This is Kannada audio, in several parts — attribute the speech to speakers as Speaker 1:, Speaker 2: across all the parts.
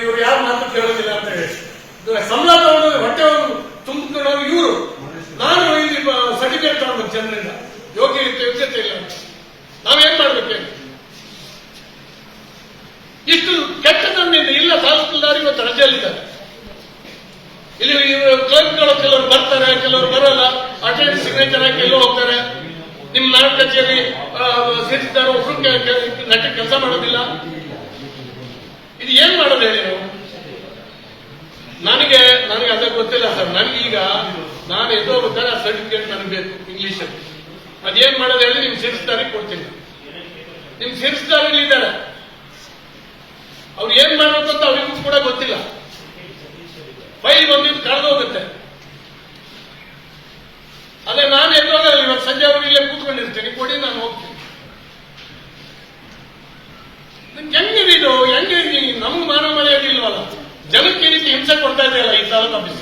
Speaker 1: ಇವ್ರು ಯಾರು ಮಾತು ಕೇಳೋದಿಲ್ಲ ಅಂತ ಹೇಳಿ ಸಂಬಳ ತಗೊಂಡು ಹೊಟ್ಟೆ ತುಂಬಿಕೊಳ್ಳೋರು ಇವರು. ನಾನು ಇಲ್ಲಿ ಸರ್ಟಿಫಿಕೇಟ್ ತಗೊಂಡು ಜನರಿಂದ ಯೋಗ್ಯತೆ ಇಲ್ಲ. ನಾವೇನ್ ಮಾಡ್ಬೇಕು? ಇಷ್ಟು ಕೆಟ್ಟದನ್ನಿಂದ ಇಲ್ಲ. ತಹಸೀಲ್ದಾರ್ ಇವತ್ತು ರಜೆಯಲ್ಲಿದ್ದಾರೆ. ಇಲ್ಲಿ ಕ್ಲರ್ಕ್ಗಳು ಕೆಲವರು ಬರ್ತಾರೆ, ಕೆಲವರು ಬರಲ್ಲ. ಅಟೆಂಡ್ ಸಿಗ್ನೇಚರ್ ಹಾಕಿ ಎಲ್ಲೋ ಹೋಗ್ತಾರೆ. ನಿಮ್ಮ ನಾಡ ಕಚೇರಿ ಸೇರಿಸಿದ್ದಾರೆ, ಒಬ್ರು ನೆಟ್ಟ ಕೆಲಸ ಮಾಡೋದಿಲ್ಲ. ಇದು ಏನ್ ಮಾಡೋದು ಹೇಳಿ ನಾವು? ನನಗೆ ಅದಕ್ಕೆ ಗೊತ್ತಿಲ್ಲ ಸರ್. ನನಗೀಗ ನಾನು ಎದೋ ಬೇಕಾದ್ರೆ ಸರ್ಟಿಫಿಕೇಟ್ ನನಗೆ ಬೇಕು ಇಂಗ್ಲಿಷಲ್ಲಿ. ಅದೇನ್ ಮಾಡೋದು ಹೇಳಿ? ನಿಮ್ ಸೇರಿಸ್ದಾರಿಗೆ ಕೊಡ್ತೀನಿ. ನಿಮ್ ಸೇರಿಸ್ದಾರಲ್ಲಿ ಇದ್ದಾರೆ, ಅವ್ರು ಏನ್ ಮಾಡಬೇಕು ಅಂತ ಅವ್ರಿಗೂ ಕೂಡ ಗೊತ್ತಿಲ್ಲ. ಫೈಲ್ ಬಂದಿದ್ದು ಕಳೆದೋಗುತ್ತೆ. ಅದೇ ನಾನು ಎದ್ದೋಗಲ್ಲ. ಇವತ್ತು ಸಂಜೆ ಅವರು ಇಲ್ಲೇ ಕೂತ್ಕೊಂಡಿರ್ತೀನಿ, ಕೊಡಿ ನಾನು ಹೋಗ್ತೀನಿ. ಹೆಂಗಿದು ಹೆಂಗೆ? ನಮ್ಗೆ ಮಾನವ ಮರ್ಯಾದಿಲ್ವಲ್ಲ. ಜನಕ್ಕೆ ಈ ರೀತಿ ಹಿಂಸೆ ಕೊಡ್ತಾ ಇದೆಯಲ್ಲ ಈ ತಾಲೂಕು ಆಫೀಸ್.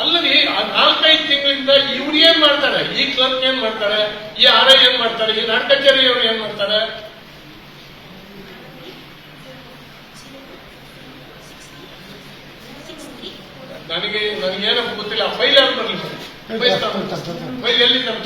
Speaker 1: ಅಲ್ಲದೆ 4-5 ತಿಂಗಳಿಂದ ಇವ್ರು ಏನ್ ಮಾಡ್ತಾರೆ? ಈ ಕ್ಲರ್ಕ್ ಏನ್ ಮಾಡ್ತಾರೆ? ಈ RI ಏನ್ ಮಾಡ್ತಾರೆ? ಈ ನಾಡ ಕಚೇರಿಯವರು ಏನ್ ಮಾಡ್ತಾರೆ? ನನಗೇನಪ್ಪ ಗೊತ್ತಿಲ್ಲ. ಫೈಲ್ ಯಾರು ಬರಲಿ? ಫೈಲ್ ಎಲ್ಲಿ ನಮ್ಮ